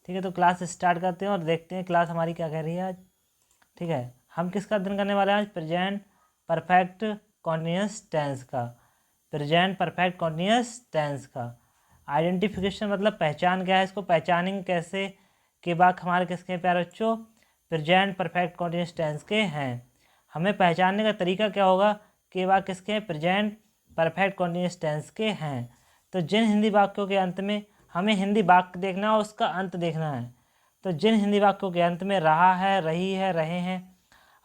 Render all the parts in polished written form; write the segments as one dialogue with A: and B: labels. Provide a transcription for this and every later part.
A: ठीक है, तो क्लास स्टार्ट करते हैं और देखते हैं क्लास हमारी क्या कह रही है आज। ठीक है, हम किसका अध्ययन करने वाले हैं आज? प्रेजेंट परफेक्ट कॉन्टिन्यूअस टेंस का। प्रेजेंट परफेक्ट कॉन्टिन्यूअस टेंस का आइडेंटिफिकेशन मतलब पहचान क्या है, इसको पहचानेंगे कैसे कि वाक्य हमारे किसके हैं प्यारे बच्चों? प्रेजेंट परफेक्ट कॉन्टिन्यूअस टेंस के हैं। हमें पहचानने का तरीका क्या होगा कि वाक्य किसके हैं? प्रेजेंट परफेक्ट कॉन्टिन्यूअस टेंस के हैं। तो जिन हिंदी वाक्यों के अंत में हमें हिंदी वाक्य देखना है और उसका अंत देखना है, तो जिन हिंदी वाक्यों के अंत में रहा है, रही है, रहे हैं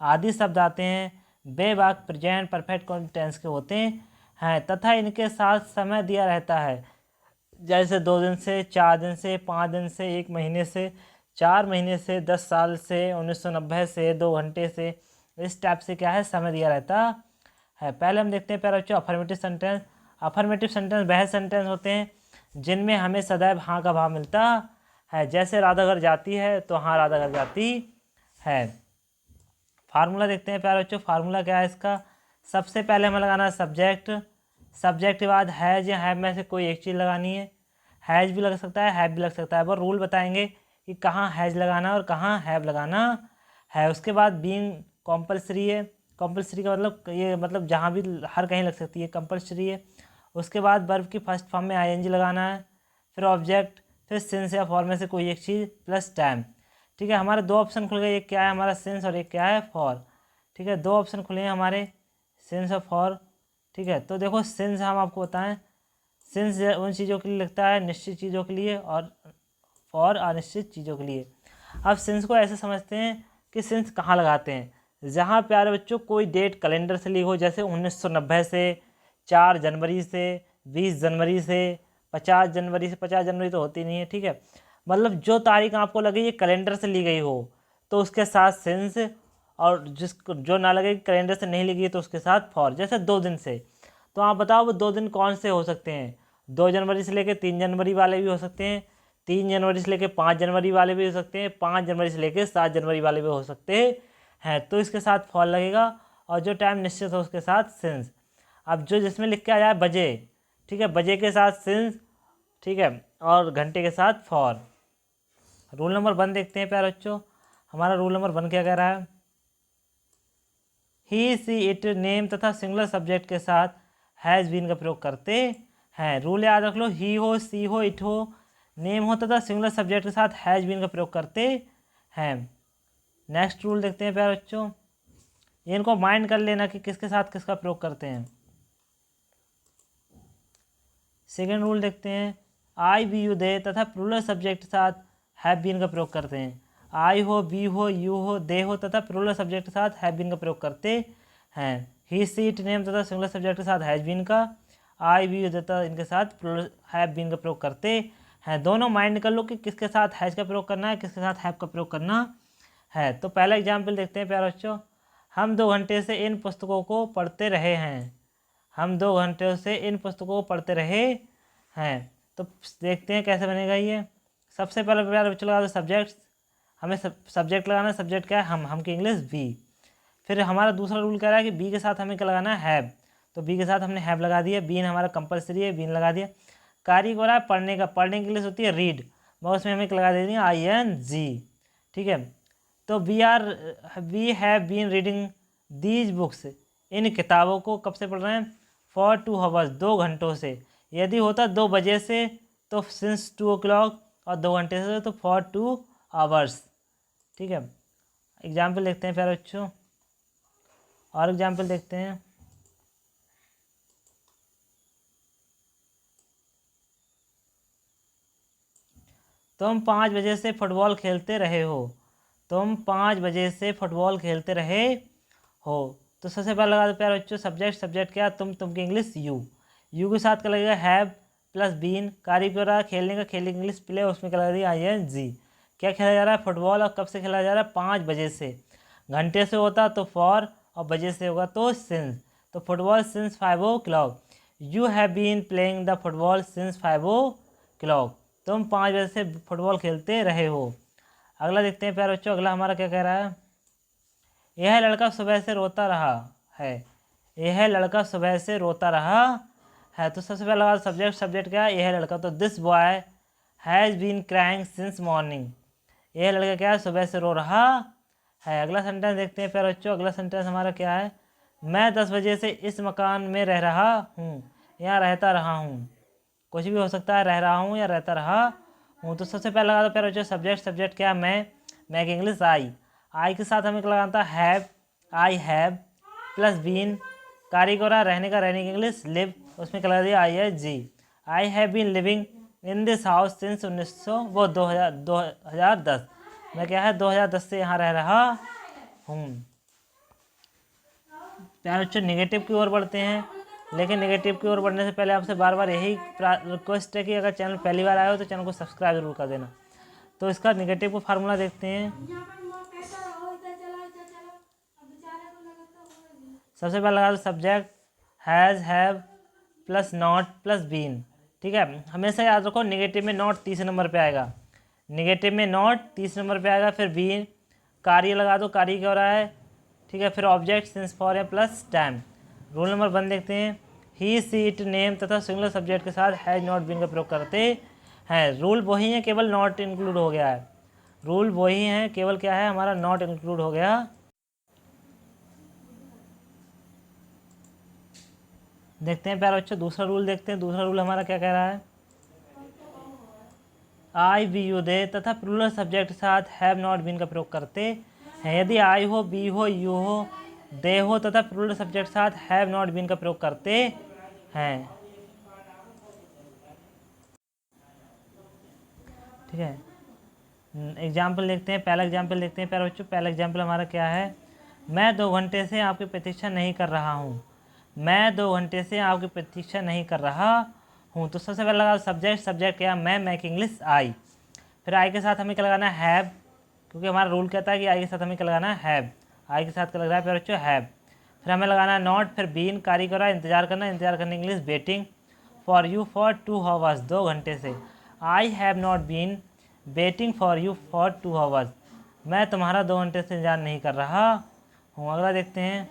A: आदि शब्द आते हैं, वे वाक्य प्रेजेंट परफेक्ट कॉन्टिन्यूअस टेंस के होते हैं तथा इनके साथ समय दिया रहता है, जैसे 2 दिन से, 4 दिन से, 5 दिन से, 1 महीने से, 4 महीने से, 10 साल से, 1990 से, 2 घंटे से, इस टाइप से क्या है समय दिया रहता है। पहले हम देखते हैं प्यारे बच्चों अफर्मेटिव सेंटेंस। अफर्मेटिव सेंटेंस वह सेंटेंस होते हैं जिनमें हमें सदैव हाँ का भाव मिलता है, जैसे राधा घर जाती है तो हाँ राधा घर जाती है। फार्मूला देखते हैं प्यारे बच्चों, फार्मूला क्या है इसका? सबसे पहले हमें लगाना है सब्जेक्ट, सब्जेक्ट के बाद हैज या हैव में से कोई एक चीज़ लगानी है। हैज भी लग सकता है, हैव भी लग सकता है, वो रूल बताएंगे कि कहाँ हैज लगाना और कहाँ हैव लगाना है। उसके बाद बीइंग कंपलसरी है, कंपलसरी का मतलब ये मतलब जहाँ भी हर कहीं लग सकती है, कंपलसरी है। उसके बाद वर्ब की फर्स्ट फॉर्म में आईएनजी लगाना है, फिर ऑब्जेक्ट, फिर सिंस या फॉर में से कोई एक चीज़ प्लस टाइम। ठीक है, हमारे 2 ऑप्शन खुल गए, एक क्या है हमारा सिंस और एक क्या है फॉर। ठीक है, 2 ऑप्शन खुले हैं हमारे, सिंस और फॉर। ठीक है, तो देखो सिंस हम आपको बताएं, सिंस उन चीज़ों के लिए लगता है निश्चित चीज़ों के लिए और फॉर अनिश्चित चीज़ों के लिए। अब सिंस को ऐसे समझते हैं कि सिंस कहाँ लगाते हैं? जहाँ प्यारे बच्चों कोई डेट कैलेंडर से ली हो, जैसे 1990 से, 4 जनवरी से, 20 जनवरी से, 50 जनवरी से। 50 जनवरी तो होती नहीं है, ठीक है, मतलब जो तारीख आपको लगे ये कैलेंडर से ली गई हो तो उसके साथ सिंस, और जिसको जो ना लगे कैलेंडर से नहीं ली गई तो उसके साथ फॉर। जैसे 2 दिन से, तो आप बताओ वो 2 दिन कौन से हो सकते हैं? 2 जनवरी से लेकर 3 जनवरी वाले भी हो सकते हैं, 3 जनवरी से लेकर 5 जनवरी वाले भी हो सकते हैं, 5 जनवरी से लेकर 7 जनवरी वाले भी हो सकते हैं। तो इसके साथ फॉर लगेगा और जो टाइम निश्चित हो उसके साथ सिंस। अब जो जिसमें लिख के आ जाए बजे, ठीक है, बजे के साथ सिंस, ठीक है, और घंटे के साथ फॉर। रूल नंबर 1 देखते हैं प्यारे बच्चों, हमारा रूल नंबर 1 क्या कह रहा है? ही सी इट नेम तथा सिंगुलर सब्जेक्ट के साथ हैज़ बीन का प्रयोग करते हैं। रूल याद रख लो, ही हो, सी हो, इट हो, नेम हो तथा सिंगुलर सब्जेक्ट के साथ हैज़ बीन का प्रयोग करते हैं। नेक्स्ट रूल देखते हैं प्यारे बच्चों, इनको माइंड कर लेना कि किसके साथ किसका प्रयोग करते हैं। सेकेंड रूल देखते हैं, आई बी यू दे तथा प्लूरल सब्जेक्ट के साथ हैव बीन का प्रयोग करते हैं। आई हो, बी हो, यू हो, दे हो तथा प्लूरल सब्जेक्ट के साथ हैव बीन का प्रयोग करते हैं। ही सी इट नेम तथा सिंगुलर सब्जेक्ट के साथ हैज बीन का, आई बी यू तथा इनके साथ प्लूरल हैव बीन का प्रयोग करते हैं। दोनों माइंड कर लो कि किसके साथ हैज का प्रयोग करना है, किसके साथ हैव का प्रयोग करना है। तो पहला एग्जाम्पल देखते हैं प्यारे बच्चों, हम 2 घंटे से इन पुस्तकों को पढ़ते रहे हैं। हम 2 घंटे से इन पुस्तकों को पढ़ते रहे हैं। तो देखते हैं कैसे बनेगा ये। सबसे पहले प्यारे बच्चों लगा दो सब्जेक्ट्स, हमें सब्जेक्ट लगाना है। सब्जेक्ट क्या है? हम की इंग्लिश बी। फिर हमारा दूसरा रूल कह रहा है कि बी के साथ हमें क्या लगाना है? हैव। तो बी के साथ हमने हैव लगा दिया, बीन हमारा कंपलसरी है, बीन लगा दिया। कार्य हो रहा है पढ़ने का, पढ़ने की इंग्लिश होती है रीड, मगर उसमें हमें लगा देनी है ING। ठीक है, तो we have been reading these books, इन किताबों को कब से पढ़ रहे हैं? फॉर 2 आवर्स, 2 घंटों से। यदि होता 2 बजे से तो सिंस 2 o'clock, और 2 घंटे से तो फॉर 2 आवर्स। ठीक है, एग्जाम्पल देखते हैं प्यारे बच्चों, और एग्जाम्पल देखते हैं। तुम 5 बजे से फुटबॉल खेलते रहे हो। तुम 5 बजे से फुटबॉल खेलते रहे हो। तो सबसे पहले लगा दो प्यारे बच्चों सब्जेक्ट, सब्जेक्ट क्या? तुम की इंग्लिश यू, यू के साथ क्या लगेगा? Have plus been. कार्य क्या रहा है? खेलने का, खेलने की इंग्लिश प्ले, उसमें क्या लग रही है? ING। क्या खेला जा रहा है? फुटबॉल। और कब से खेला जा रहा है? 5 बजे से। घंटे से होता तो फॉर, और बजे से होगा तो सिंस। तो football since 5 o'clock। You have been playing the football since 5 o'clock। तुम 5 बजे से फुटबॉल खेलते रहे हो। अगला देखते हैं प्यारे बच्चों, अगला हमारा क्या कह रहा है? यह लड़का सुबह से रोता रहा है। यह लड़का सुबह से रोता रहा है। तो सबसे पहला सब्जेक्ट, सब्जेक्ट क्या है? यह लड़का। तो this boy has been crying since morning. ये लड़का क्या है, सुबह से रो रहा है। अगला सेंटेंस देखते हैं प्यारे बच्चों। अगला सेंटेंस हमारा क्या है, मैं 10 बजे से इस मकान में रह रहा हूँ या रहता रहा हूँ। कुछ भी हो सकता है, रह रहा हूँ या रहता रहा हूँ। तो सबसे पहले लगा दो प्यारे बच्चों सब्जेक्ट। सब्जेक्ट क्या है, मैं की इंग्लिश आई के साथ हमें क्या लगाना था, have. I have plus been, कार्य को रहा, रहने का, रहने की इंग्लिश लिव, उसमें क्या लगा दिया ING। I have been living in this house since 2010। मैं क्या है 2010 से यहाँ रह रहा हूँ। प्यारे बच्चों नेगेटिव की ओर बढ़ते हैं, लेकिन नेगेटिव की ओर बढ़ने से पहले आपसे बार बार यही रिक्वेस्ट है कि अगर चैनल पहली बार आए हो तो चैनल को सब्सक्राइब जरूर कर देना। तो इसका नेगेटिव को फार्मूला देखते हैं। सबसे पहले लगा दो subject has, have plus not plus been. ठीक है, हमेशा याद रखो नेगेटिव में नॉट तीसरे नंबर पे आएगा। नेगेटिव में नॉट तीसरे नंबर पे आएगा। फिर बीन, कार्य लगा दो, कार्य क्या हो रहा है। ठीक है, फिर ऑब्जेक्ट सिंस फॉर या प्लस टाइम। रूल नंबर 1 देखते हैं। ही सी इट नेम तथा सिंगुलर सब्जेक्ट के साथ हैज नॉट बीन का प्रयोग करते हैं। रूल वही है, केवल नॉट इंक्लूड हो गया है। रूल वही है, केवल क्या है हमारा नॉट इंक्लूड हो गया। देखते हैं प्यारे बच्चों दूसरा रूल देखते हैं। दूसरा रूल हमारा क्या कह रहा है, आई, वी, यू, दे तथा प्लूरल सब्जेक्ट के साथ हैव नॉट बीन का प्रयोग करते हैं। यदि आई हो, बी हो, यू हो, दे हो तथा प्लूरल सब्जेक्ट के साथ हैव नॉट बीन का प्रयोग करते हैं। ठीक है, एग्जाम्पल देखते हैं। पहला एग्जाम्पल देखते हैं प्यारे बच्चों। पहला एग्जाम्पल हमारा क्या है, मैं 2 घंटे से आपकी प्रतीक्षा नहीं कर रहा हूँ। मैं 2 घंटे से आपकी प्रतीक्षा नहीं कर रहा हूँ। तो सबसे पहले लगा सब्जेक्ट। सब्जेक्ट क्या, मैं की इंग्लिश आई। फिर आई के साथ हमें क्या लगाना है, हैव, क्योंकि हमारा रूल कहता है कि आई के साथ हमें क्या लगाना है, हैव। आई के साथ क्या लग रहा है प्यारे बच्चों, हैव। फिर हमें लगाना है नॉट, फिर बीन, कार्य कर रहा है, इंतजार करना, इंतजार करने English waiting for you for 2 hours, 2 घंटे से। I have not been waiting for you for 2 hours. मैं तुम्हारा 2 घंटे से इंतजार नहीं कर रहा हूँ। अगला देखते हैं,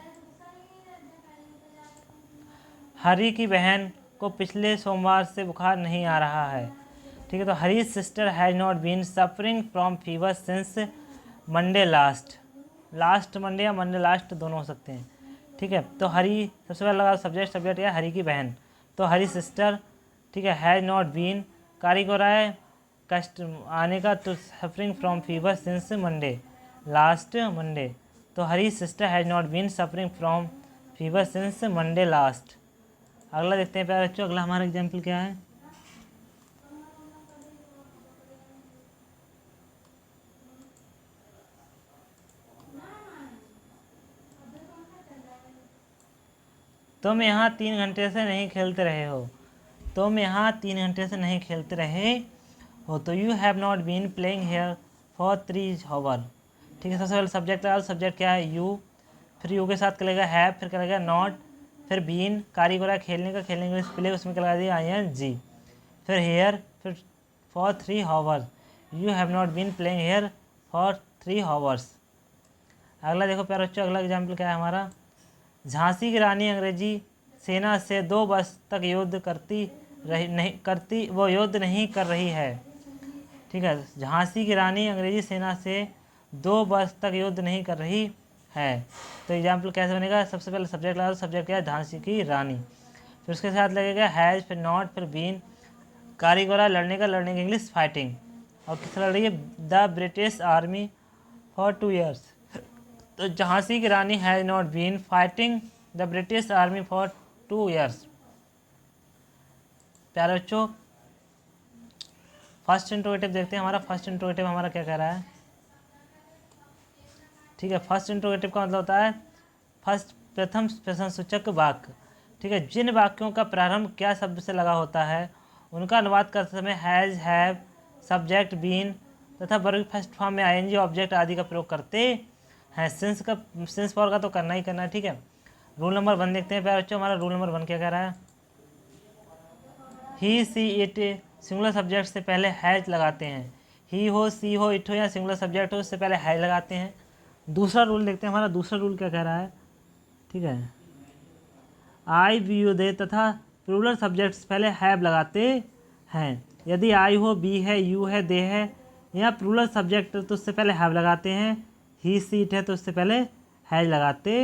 A: हरी की बहन को पिछले सोमवार से बुखार नहीं आ रहा है। ठीक है, तो Hari sister has not been suffering from fever since Monday last. Last Monday या मंडे लास्ट दोनों हो सकते हैं। ठीक है, तो हरी सबसे पहले लगा सब्जेक्ट। सब्जेक्ट क्या, हरी की बहन, तो हरी सिस्टर। ठीक है, हैज़ नॉट बीन, कार्य हो रहा है कष्ट आने का, तो suffering from fever since Monday, last Monday. तो Hari sister has not been suffering from fever since Monday last. अगला देखते हैं प्यारे बच्चों। अगला हमारा एग्जाम्पल क्या है, तुम यहाँ 3 घंटे से नहीं खेलते रहे हो। तुम यहाँ 3 घंटे से नहीं खेलते रहे हो, तो you have not been playing here for 3 hour. ठीक है, सबसे पहले सब्जेक्ट लगा। सब्जेक्ट क्या है, यू। फिर यू के साथ क्या लगेगा, हैव, फिर क्या लगेगा नॉट, फिर बीन, कार्य हो रहा है खेलने का, खेलने के लिए प्ले, उसमें क्या लगा दिया ING। फिर हेयर, फिर for 3 hours, you have not been playing here for 3 hours. अगला देखो प्यारे बच्चों, अगला एग्जाम्पल क्या है हमारा, झांसी की रानी अंग्रेजी सेना से 2 वर्ष तक युद्ध युद्ध नहीं कर रही है। ठीक है, झांसी की रानी अंग्रेजी सेना से 2 वर्ष तक युद्ध नहीं कर रही है। तो एग्जाम्पल कैसे बनेगा, सबसे पहले सब्जेक्ट लगा दो। सब्जेक्ट क्या है, झांसी की रानी। फिर उसके साथ लगेगा हैज़, फिर नॉट, फिर बीन, कार्य हो रहा है लड़ने का, लड़ने की इंग्लिश फाइटिंग। और किस लड़ रही है, the British army for 2 years. तो झांसी की Rani has not been fighting the British army for 2 years. प्यारे बच्चों फर्स्ट इंट्रोगेटिव देखते हैं। हमारा फर्स्ट इंट्रोगेटिव हमारा क्या कह रहा है। ठीक है, फर्स्ट इंट्रोगेटिव का मतलब होता है फर्स्ट, प्रथम प्रश्नसूचक वाक्य। ठीक है, जिन वाक्यों का प्रारंभ क्या शब्द से लगा होता है उनका अनुवाद करते समय हैज़, हैव, सब्जेक्ट, बीन तथा वर्ग फर्स्ट फॉर्म में ING, ऑब्जेक्ट आदि का प्रयोग करते हैं। सिंस फॉर का तो करना ही करना है। ठीक है, रूल नंबर 1 देखते हैं प्यारे बच्चों। हमारा रूल नंबर 1 क्या कह रहा है, ही, सी, इट सिंगुलर सब्जेक्ट से पहले हैज लगाते हैं। ही हो, सी हो, इट हो या सिंगुलर सब्जेक्ट हो, उससे पहले हैज लगाते हैं। दूसरा रूल देखते हैं। हमारा दूसरा रूल क्या कह रहा है। ठीक है, आई, वी, यू, दे तथा प्लूरल सब्जेक्ट्स पहले हैव लगाते हैं। यदि आई हो, बी है, यू है, दे है, या प्लूरल सब्जेक्ट तो उससे पहले हैव लगाते हैं, ही सीट है तो उससे पहले हैज लगाते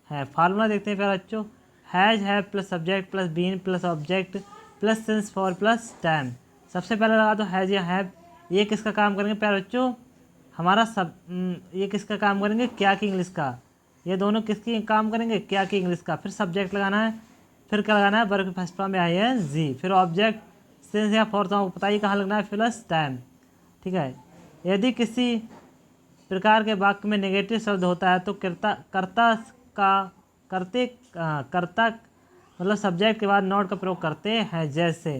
A: हैं। फार्मूला देखते हैं प्यारे बच्चों, has have plus subject plus been plus object plus since for plus time. सबसे पहले लगा दो हैज या हैव, ये किसका काम करेंगे प्यारे बच्चों, हमारा ये किसका काम करेंगे, क्या की इंग्लिश का, ये दोनों किसकी काम करेंगे, क्या की इंग्लिश का। फिर सब्जेक्ट लगाना है, फिर क्या लगाना है, वर्ब फर्स्ट फॉर्म में आई एन जी, फिर ऑब्जेक्ट सिंस या फॉर, तो बताइए कहाँ लगना है, प्लस टाइम। ठीक है, यदि किसी प्रकार के वाक्य में नेगेटिव शब्द होता है तो कर्ता का कर्ता मतलब सब्जेक्ट के बाद नॉट का प्रयोग करते हैं। जैसे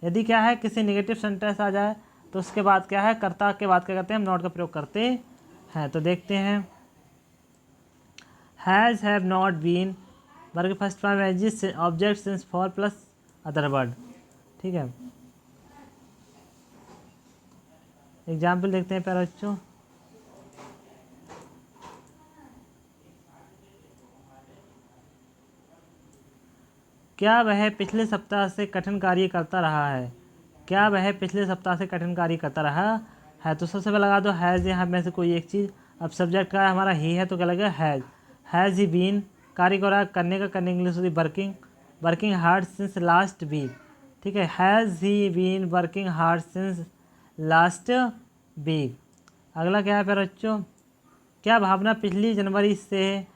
A: यदि क्या है, किसी नेगेटिव सेंटेंस आ जाए तो उसके बाद क्या है, कर्ता के बाद क्या करते हैं, हम नॉट का प्रयोग करते हैं। तो देखते हैं, has have not been, verb first form as object since for plus other word. ठीक है, एग्जाम्पल देखते हैं प्यारे बच्चों। क्या वह पिछले सप्ताह से कठिन कार्य करता रहा है, क्या वह पिछले सप्ताह से कठिन कार्य करता रहा है। तो सबसे पहले लगा दो हैज़ या हैव में से कोई एक चीज़। अब सब्जेक्ट का हमारा ही है तो क्या लगेगा, हैज़ ही बीन, कार्य को रहा करने का, करने इंग्लिश होती working hard since last week. ठीक है, has he been working hard since last week. अगला क्या है प्यारे बच्चों, क्या भावना पिछली जनवरी से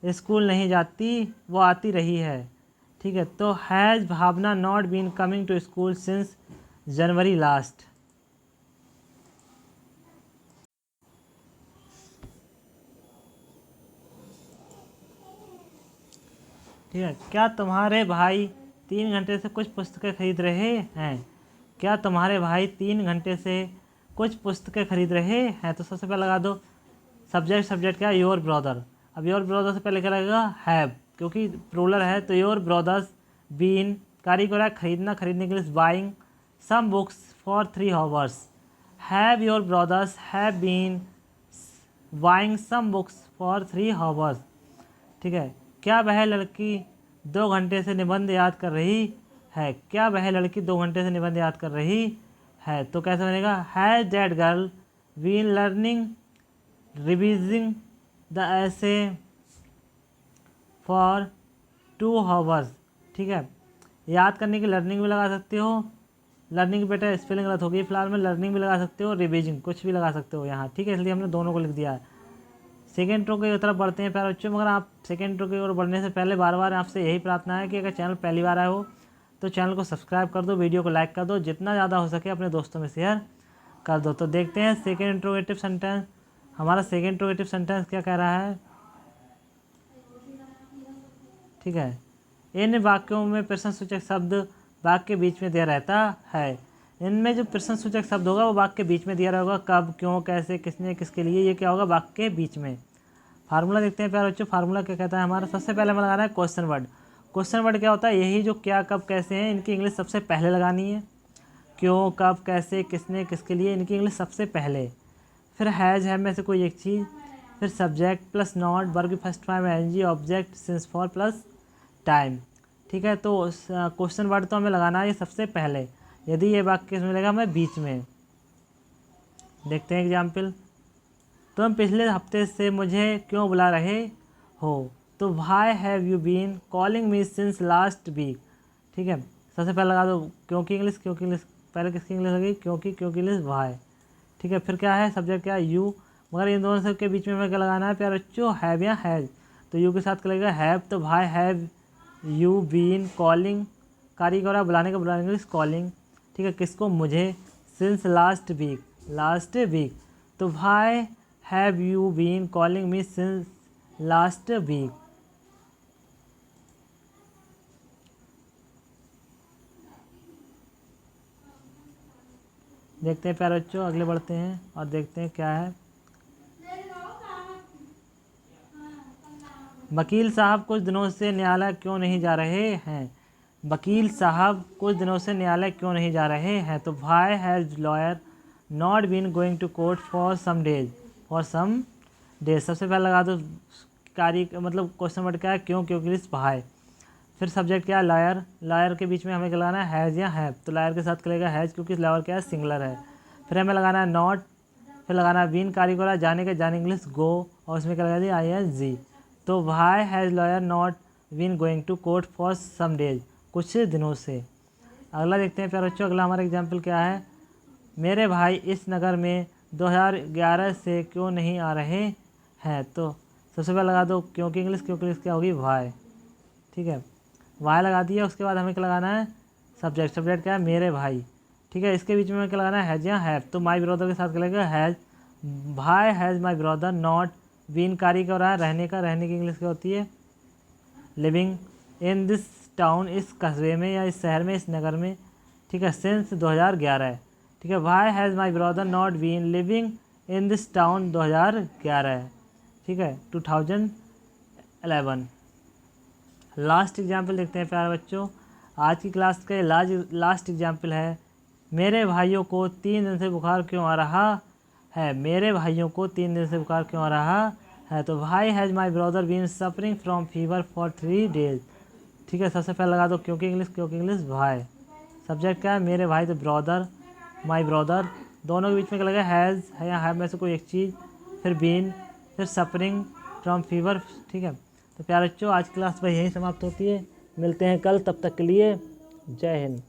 A: स्कूल नहीं जाती, वो आती रही है। ठीक है, तो has Bhavna not been coming to school since January last. ठीक है, क्या तुम्हारे भाई 3 घंटे से कुछ पुस्तकें खरीद रहे हैं, क्या तुम्हारे भाई 3 घंटे से कुछ पुस्तकें खरीद रहे हैं। तो सबसे पहले लगा दो सब्जेक्ट क्या है, योर ब्रदर। अब योर ब्रदर से पहले क्या लगेगा, हैव, क्योंकि प्लूरल है तो योर ब्रदर्स बीन, कार्य को रहा खरीदना, खरीदने के लिए buying some books for 3 hours. Have your brothers have been buying some books for 3 hours. ठीक है, क्या वह लड़की 2 घंटे से निबंध याद कर रही है, क्या वह लड़की 2 घंटे से निबंध याद कर रही है। तो कैसे बनेगा, has that girl been learning revising the essay for 2 hours. ठीक है, याद करने की लर्निंग भी लगा सकते हो, लर्निंग बेटा स्पेलिंग गलत होगी फिलहाल में, लर्निंग भी लगा सकते हो, रिविजिंग कुछ भी लगा सकते हो यहाँ। ठीक है, इसलिए हमने दोनों को लिख दिया है। सेकेंड रो की तरफ बढ़ते हैं प्यारे बच्चों, मगर आप सेकेंड रो की ओर बढ़ने से पहले बार बार आपसे यही प्रार्थना है कि अगर चैनल पहली बार आए हो तो चैनल को सब्सक्राइब कर दो, वीडियो को लाइक कर दो, जितना ज़्यादा हो सके अपने दोस्तों में शेयर कर दो। तो देखते हैं सेकेंड इंट्रोगेटिव सेंटेंस, हमारा सेकेंड इंट्रोगेटिव सेंटेंस क्या कह रहा है। ठीक है, इन वाक्यों में प्रश्नसूचक शब्द वाक्य के बीच में दिया रहता है। इनमें जो प्रश्नसूचक शब्द होगा वो वाक्य के बीच में दिया रहेगा, कब, क्यों, कैसे, किसने, किसके लिए, ये क्या होगा, वाक्य के बीच में। फार्मूला देखते हैं प्यारे बच्चों, फार्मूला क्या कहता है हमारा, सबसे पहले हमें लगाना है क्वेश्चन वर्ड। क्वेश्चन वर्ड क्या होता है, यही जो क्या, कब, कैसे हैं, इनकी इंग्लिश सबसे पहले लगानी है। क्यों, कब, कैसे, किसने, किसके लिए, इनकी इंग्लिश सबसे पहले। फिर हैज़ हैव में से कोई एक चीज़, फिर subject plus not, verb first form एनजी, object since for plus time. ठीक है, तो क्वेश्चन वर्ड तो हमें लगाना है ये सबसे पहले, यदि ये वाक्य इसमें लगा हमें बीच में। देखते हैं एग्जाम्पल, तुम पिछले हफ्ते से मुझे क्यों बुला रहे हो, तो why have you been calling me since last week. ठीक है, सबसे पहले लगा दो क्योंकि इंग्लिश, क्योंकि इंग्लिश पहले किसकी इंग्लिश लगी, क्योंकि इंग्लिश वाई। ठीक है, फिर क्या है, सब्जेक्ट क्या है, यू, मगर इन दोनों के बीच में हमें क्या लगाना है प्यारे बच्चों, हैव या हैज। तो यू के साथ क्या लगेगा, हैव, तो why have you been calling, कार्य हो रहा है बुलाने का, बुलाने इंग्लिश कॉलिंग। ठीक है, किसको, मुझे, सिंस लास्ट वीक, तो why have you been calling me since last week. देखते हैं प्यारे बच्चों, अगले बढ़ते हैं और देखते हैं क्या है। वकील साहब कुछ दिनों से न्यायालय क्यों नहीं जा रहे हैं, वकील साहब कुछ दिनों से न्यायालय क्यों नहीं जा रहे हैं। तो why has lawyer not been going to court for some days, सबसे पहले लगा दो कार्य मतलब क्वेश्चन वर्ड क्या है, क्यों, क्योंकि वाई। फिर सब्जेक्ट क्या है, लायर। लायर के बीच में हमें क्या लगाना है, हैज़ या हैव। तो लायर के साथ चलेगा हैज़, क्योंकि लायर क्या है, सिंगुलर है। फिर हमें लगाना है नॉट, फिर लगाना है बीन कारिगोरा, जाने के, जाने इंग्लिश गो, और उसमें क्या लगा दी, ING। तो why has lawyer not been going to court for some days, कुछ दिनों से। अगला देखते हैं प्यारे बच्चों, अगला हमारा एग्जाम्पल क्या है, मेरे भाई इस नगर में 2011 से क्यों नहीं आ रहे हैं। तो सबसे पहले लगा दो क्योंकि इंग्लिश, क्योंकि इंग्लिश क्या होगी, वाई। ठीक है, वाई लगा दिया। उसके बाद हमें क्या लगाना है, सब्जेक्ट। सब्जेक्ट क्या है, मेरे भाई। ठीक है, इसके बीच में क्या लगाना है, हैज़ या हैव। तो माई ब्रदर के साथ क्या लगेगा, हैज़। भाई has my brother not been कारी क्या हो रहा है, रहने का। रहने की इंग्लिश क्या होती है, लिविंग इन दिस टाउन, इस कस्बे में या इस शहर में, इस नगर में। ठीक है, सिंस 2011 है। ठीक है, why has my brother not been living in this town, 2011 है। ठीक है, 2011। लास्ट एग्जाम्पल देखते हैं प्यारे बच्चों, आज की क्लास का लास्ट एग्जाम्पल है, मेरे भाइयों को 3 दिन से बुखार क्यों आ रहा है। मेरे भाइयों को 3 दिन से बुखार क्यों आ रहा है। तो भाई has my brother been suffering from fever for 3 days. ठीक है, सबसे पहले लगा दो क्योंकि इंग्लिश, क्योंकि इंग्लिश भाई। सब्जेक्ट क्या है, मेरे भाई, तो ब्रदर, माई ब्रदर। दोनों के बीच में क्या लगेगा, हैज़ है या हैव में से कोई एक चीज़, फिर बीन, फिर सफरिंग फ्रॉम फीवर। ठीक है, तो प्यारे बच्चों आज क्लास पर यही समाप्त होती है, मिलते हैं कल, तब तक के लिए जय हिंद।